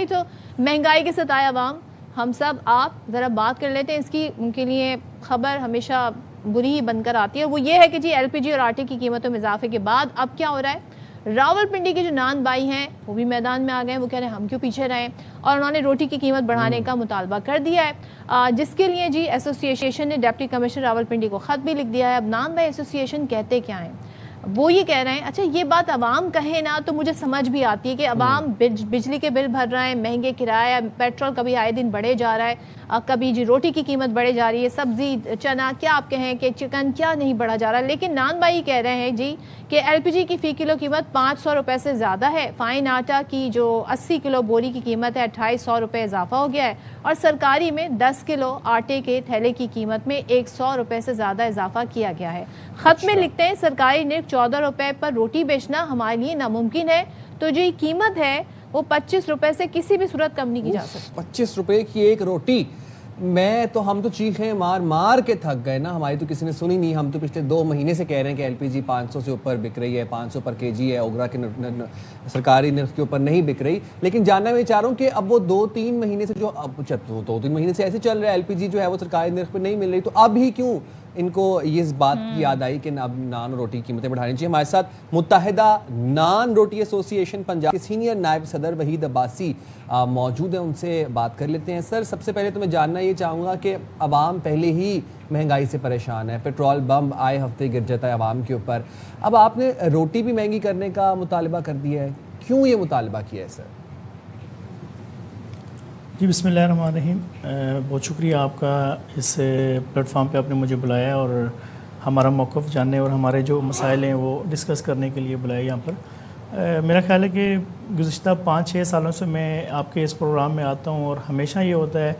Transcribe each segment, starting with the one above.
नहीं तो महंगाई के सताए अवाम, हम सब आप ज़रा बात कर लेते हैं इसकी। उनके लिए खबर हमेशा बुरी ही बनकर आती है। वो ये है कि जी एलपीजी और आटे की कीमतों में इजाफे के बाद अब क्या हो रहा है, रावलपिंडी के जो नान भाई हैं वो भी मैदान में आ गए। वो कह रहे हैं हम क्यों पीछे रहें, और उन्होंने रोटी की कीमत बढ़ाने का मुतालबा कर दिया है, जिसके लिए जी एसोसिएशन ने डिप्टी कमिश्नर रावलपिंडी को खत भी लिख दिया है। अब नान भाई एसोसिएशन कहते क्या हैं, वो ये कह रहे हैं, अच्छा ये बात अवाम कहे ना तो मुझे समझ भी आती है कि अवाम बिजली के बिल भर रहे हैं, महंगे किराया, पेट्रोल कभी आए दिन बढ़े जा रहा है, कभी जी रोटी की कीमत बढ़े जा रही है, सब्जी चना क्या आप कहें कि चिकन क्या नहीं बढ़ा जा रहा। लेकिन नान भाई कह रहे हैं जी कि एलपीजी की फ़ी किलो कीमत 500 रुपये से ज़्यादा है, फ़ाइन आटा की जो 80 किलो बोरी की कीमत है 2800 रुपये इजाफा हो गया है, और सरकारी में 10 किलो आटे के थैले की कीमत में 100 रुपये से ज़्यादा इजाफा किया गया है। खत में लिखते हैं, सरकारी निरख 14 रुपये पर रोटी बेचना हमारे लिए नामुमकिन है, तो जो कीमत है वो 25 रुपये से किसी भी सूरत कम नहीं की जा सकती। 25 रुपये की एक रोटी, हम तो चीखें मार मार के थक गए ना, हमारी तो किसी ने सुनी नहीं। हम तो पिछले 2 महीने से कह रहे हैं कि एलपीजी 500 से ऊपर बिक रही है, 500 पर केजी है, ओगरा के सरकारी निर्ख के ऊपर नहीं बिक रही। लेकिन जानना मैं चाह रहा हूँ कि अब वो 2-3 महीने से जो अब 2-3 महीने से ऐसे चल रहा है, एलपीजी जो है वो सरकारी निर्ख पर नहीं मिल रही, तो अब ही क्यों इनको ये इस बात की याद आई कि अब नान रोटी की कीमतें बढ़ानी चाहिए। हमारे साथ मुत्तहिदा नान रोटी एसोसिएशन पंजाब के सीनियर नायब सदर वहीद अब्बासी मौजूद हैं, उनसे बात कर लेते हैं। सर, सबसे पहले तो मैं जानना ये चाहूँगा कि अवाम पहले ही महंगाई से परेशान है, पेट्रोल बम आए हफ्ते गिर जाता है अवाम के ऊपर, अब आपने रोटी भी महंगी करने का मुतालबा कर दिया है, क्यों ये मुतालबा किया है सर? जी बिस्मिल्लाहिर्रहमानिर्रहीम, बहुत शुक्रिया आपका इस प्लेटफॉर्म पे आपने मुझे बुलाया और हमारा मौक़िफ़ जानने और हमारे जो मसाइल हैं वो डिस्कस करने के लिए बुलाया यहाँ पर। मेरा ख्याल है कि गुज़िश्ता 5-6 सालों से मैं आपके इस प्रोग्राम में आता हूँ और हमेशा ये होता है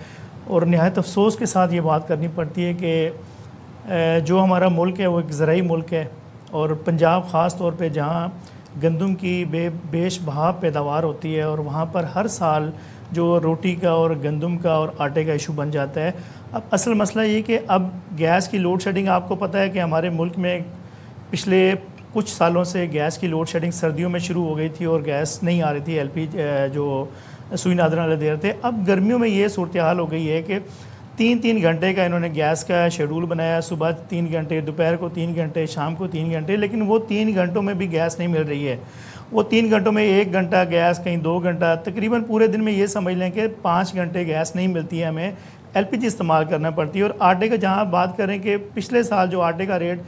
और नहायत अफसोस के साथ ये बात करनी पड़ती है कि जो हमारा मुल्क है वो एक ज़राई मुल्क है, और पंजाब ख़ास तौर पे जहाँ गंदम की बेशबहा पैदावार होती है और वहाँ पर हर साल जो रोटी का और गंदम का और आटे का इशू बन जाता है। अब असल मसला ये कि अब गैस की लोड शेडिंग, आपको पता है कि हमारे मुल्क में पिछले कुछ सालों से गैस की लोड शेडिंग सर्दियों में शुरू हो गई थी और गैस नहीं आ रही थी, एलपीजी जो सुई नादरन वाले दे रहे थे। अब गर्मियों में ये सूरत हाल हो गई है कि 3-3 घंटे का इन्होंने गैस का शेड्यूल बनाया, सुबह 3 घंटे, दोपहर को 3 घंटे, शाम को 3 घंटे, लेकिन वो 3 घंटों में भी गैस नहीं मिल रही है। वो 3 घंटों में 1 घंटा गैस, कहीं 2 घंटा, तकरीबन पूरे दिन में ये समझ लें कि 5 घंटे गैस नहीं मिलती है, हमें एलपीजी इस्तेमाल करना पड़ती है। और आटे का जहाँ बात करें कि पिछले साल जो आटे का रेट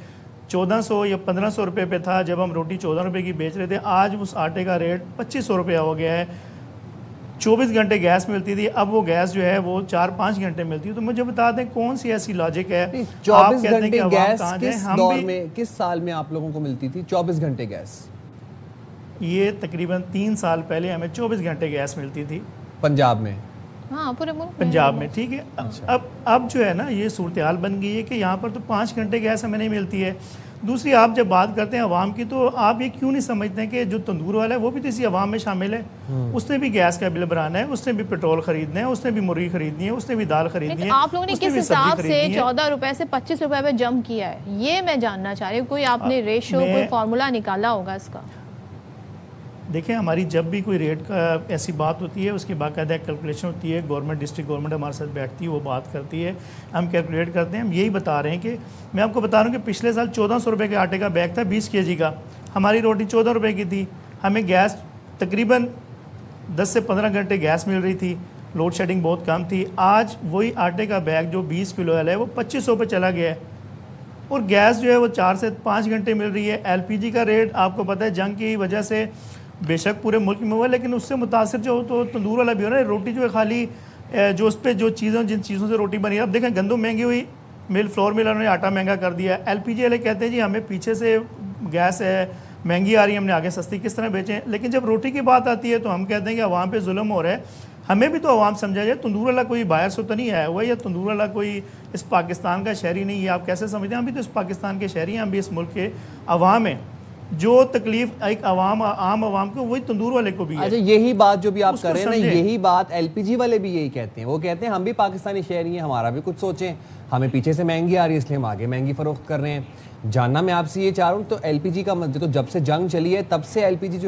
1400 या 1500 रुपये पे था, जब हम रोटी 14 रुपये की बेच रहे थे, आज उस आटे का रेट 2500 रुपया हो गया है। 24 घंटे गैस मिलती थी, अब वो गैस जो है वो 4-5 घंटे मिलती है। तो मुझे बता दें कौन सी ऐसी लॉजिक है? 24 घंटे गैस किस दौर में, किस साल में आप लोगों को मिलती थी 24 घंटे गैस? ये तकरीबन 3 साल पहले हमें 24 घंटे गैस मिलती थी पंजाब में। हाँ, पूरे पंजाब में, ठीक है। अच्छा। अब जो है ना ये सूरत हाल बन गई है कि यहाँ पर तो 5 घंटे गैस हमें नहीं मिलती है। दूसरी, आप जब बात करते हैं अवाम की, तो आप ये क्यों नहीं समझते हैं कि जो तंदूर वाला है वो भी तो इसी अवाम में शामिल है। उसने भी गैस का बिल भराना है, उसने भी पेट्रोल खरीदना है, उसने भी मुर्गी खरीदनी है, उसने भी दाल खरीदनी है। आप लोगों ने किस हिसाब से 14 रुपए से 25 रुपए पे जंप किया है, ये मैं जानना चाह रही हूँ। कोई आपने रेशो, कोई फार्मूला निकाला होगा इसका? देखें, हमारी जब भी कोई रेट का ऐसी बात होती है उसकी बाकायदा कैलकुलेशन होती है, गवर्नमेंट, डिस्ट्रिक्ट गवर्नमेंट हमारे साथ बैठती है, वो बात करती है, हम कैलकुलेट करते हैं। हम यही बता रहे हैं कि मैं आपको बता रहा हूँ कि पिछले साल 1400 रुपये के आटे का बैग था 20 kg का, हमारी रोटी 14 रुपये की थी, हमें गैस तकरीबन 10 से 15 घंटे गैस मिल रही थी, लोड शेडिंग बहुत कम थी। आज वही आटे का बैग जो 20 किलो है वो 2500 पे चला गया है, और गैस जो है वो 4 से 5 घंटे मिल रही है। एलपीजी का रेट आपको पता है जंग की वजह से बेशक पूरे मुल्क में हुआ, लेकिन उससे मुतासर जो तो तंदूर वाला भी हो रहा है। रोटी जो है खाली जो उस पर जो चीज़ें, जिन चीज़ों से रोटी बनी है, अब देखें गंदम महंगी हुई, मिल फ्लोर मिल उन्होंने आटा महंगा कर दिया। एलपीजी वाले कहते हैं जी हमें पीछे से गैस है महंगी आ रही है, हमने आगे सस्ती किस तरह बेचें। लेकिन जब रोटी की बात आती है तो हम कहते हैं कि अवाम पे जुल्म हो रहा है, हमें भी तो अवाम समझा जाए। तंदूर वाला कोई बाहर से तो नहीं आया हुआ, या तंदूर वाला कोई इस पाकिस्तान का शहरी नहीं है, आप कैसे समझते हैं? हम भी तो इस पाकिस्तान के शहरी हैं, हम भी इस मुल्क के अवाम हैं। जो तकलीफ एक आम आवाम को, वही तंदूर वाले को भी है। अच्छा, यही बात जो भी आप कर रहे हैं ना, यही बात एलपीजी वाले भी यही कहते हैं। वो कहते हैं हम भी पाकिस्तानी शहरी हैं, हमारा भी कुछ सोचें, हमें पीछे से महंगी आ रही है इसलिए हम आगे महंगी फरोख्त कर रहे हैं। जानना मैं आपसे ये चाह रहा हूँ, तो एलपीजी का तो जब से जंग चली है तब से एलपीजी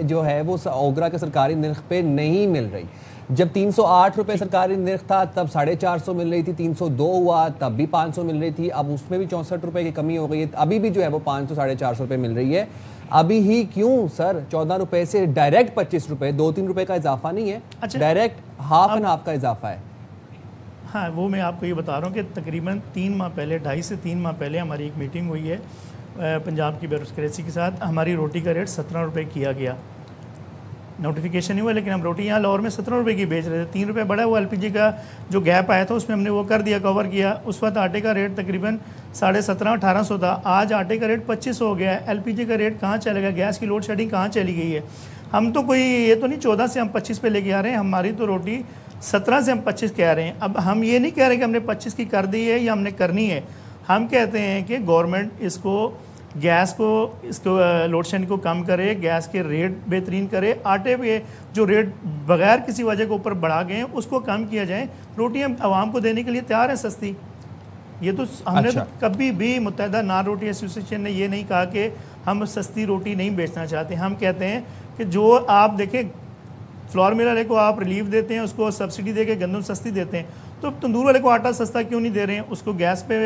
जो है वो ओगरा के सरकारी निर्ख पे नहीं मिल रही। जब 308 रुपए सरकारी निर्ख था तब 450 मिल रही थी, 302 हुआ तब भी 500 मिल रही थी, अब उसमें भी 64 रुपए की कमी हो गई है, अभी भी जो है वो 500 450 रुपए मिल रही है। अभी ही क्यों सर 14 रुपए से डायरेक्ट 25 रुपए, 2-3 रुपए का इजाफा नहीं है, अच्छा, डायरेक्ट हाफ एंड हाफ का इजाफा है। हाँ, वो मैं आपको ये बता रहा हूँ कि तकरीबन 3 माह पहले, 2.5 से 3 माह पहले हमारी एक मीटिंग हुई है पंजाब की ब्यूरोक्रेसी के साथ। हमारी रोटी का रेट 17 रुपये किया गया, नोटिफिकेशन नहीं हुआ, लेकिन हम रोटी यहाँ लाहौर में 17 रुपये की बेच रहे थे। 3 रुपये बढ़ा हुआ एलपीजी का जो गैप आया था उसमें हमने वो कर दिया, कवर किया। उस वक्त आटे का रेट तकरीबन 1750-1800 था, आज आटे का रेट 25 हो गया है। एलपीजी का रेट कहाँ चलेगा, गैस की लोड शेडिंग कहाँ चली गई है। हम तो कोई ये तो नहीं 14 से हम 25 पे लेके आ रहे हैं, हमारी तो रोटी 17 से हम 25 कह रहे हैं। अब हम ये नहीं कह रहे कि हमने 25 की कर दी है या हमने करनी है, हम कहते हैं कि गवर्नमेंट इसको गैस को इसको लोड शेडिंग को कम करे, गैस के रेट बेहतरीन करे, आटे पे जो रेट बगैर किसी वजह के ऊपर बढ़ा गए हैं उसको कम किया जाए। रोटी हम आवाम को देने के लिए तैयार है सस्ती। ये तो हमने अच्छा। तो कभी भी मुत्तहिदा नान रोटी एसोसिएशन ने ये नहीं कहा कि हम सस्ती रोटी नहीं बेचना चाहते। हम कहते हैं कि जो आप देखें फ्लोर मिल वाले को आप रिलीफ देते हैं, उसको सब्सिडी दे के गंदम सस्ती देते हैं, तो तंदूर वाले को आटा सस्ता क्यों नहीं दे रहे हैं, उसको गैस पे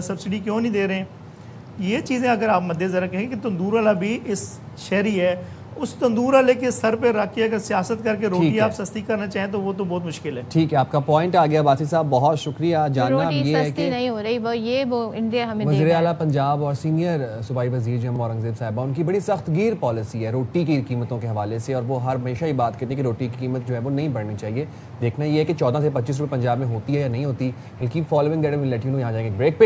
सब्सिडी क्यों नहीं दे रहे हैं। ये चीज़ें अगर आप मद्देनजर रखें कि तंदूर वाला भी इस शहरी है, उस तंदूर वाले के सर पे रख के अगर सियासत करके रोटी आप सस्ती करना चाहें तो वो तो बहुत मुश्किल है। ठीक है, आपका पॉइंट आ गया बासी साहब, बहुत शुक्रिया। जानना रोटी ये है सस्ती कि नहीं हो रही, वो इंडिया हमें दे वज़ीर रहा है। आला पंजाब और सीनियर सूबाई वज़ीर जो औरंगज़ेब साहिबा, उनकी बड़ी सख्त गिर पॉलिसी है रोटी की कीमतों के हवाले से, और वो हर हमेशा ही बात करती है कि रोटी की कीमत जो है वो नहीं बढ़नी चाहिए। देखना ये है कि 14 से 25 रुपये पंजाब में होती है या नहीं होती। Will keep following that and will let you know. यहाँ जाएंगे ब्रेक पे।